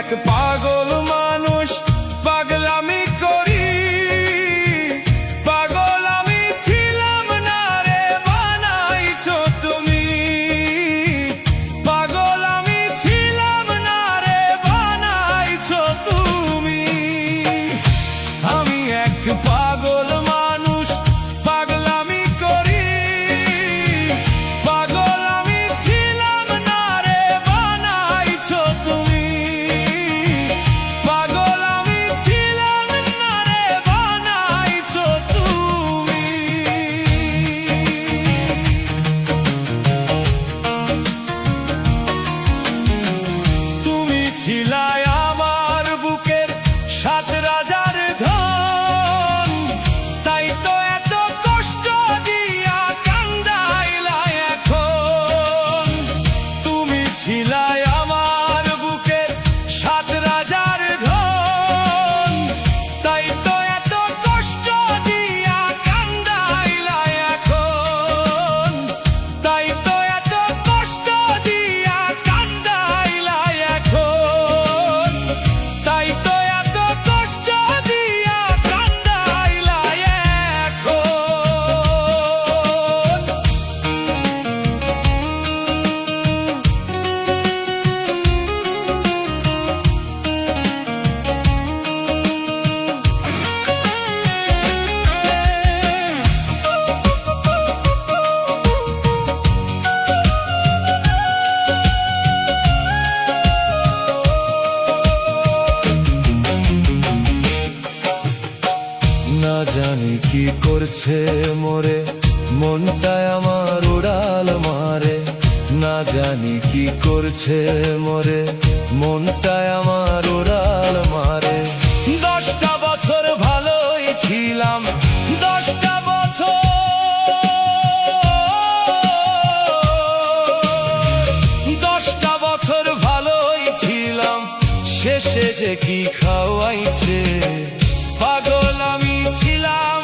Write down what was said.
এক পাগল মানুষ, পাগলামি করি। পাগল আমি ছিলাম না রে, বানাইছো তুমি। পাগল আমি ছিলাম না রে, বানাইছো তুমি। আমি এক পাগল মানুষ, পাগলামি করি। পাগল আমি ছিলাম না রে, বানাইছো তুমি। পাগল আমি ছিলাম না রে, বানাইছো তুমি। তুমি ছিলাই আমার বুকের সাত রাজার ধন, তাই তো এত কষ্ট দিয়া কান্দাইলা এখন। তুমি ছিলাই আমার বুকের সাত রাজার ধন, তাই তো এত কষ্ট দিয়া কান্দাইলা এখন। তাই তো এত কষ্ট দিয়া কান্দাইলা এখন। তাই তো এত কষ্ট দিয়া কান্দাইলা এখন। না জানি কি করছে মোরে, মনটায় আমার উড়াল মারে। না জানি কি করছে মোরে, মনটায় আমার উড়াল মারে। 10টা বছর ভালোই ছিলাম, 10টা বছর। 10টা বছর ভালোই ছিলাম, শেষে যে কি খাওয়াইছে। পাগল আমি ছিলাম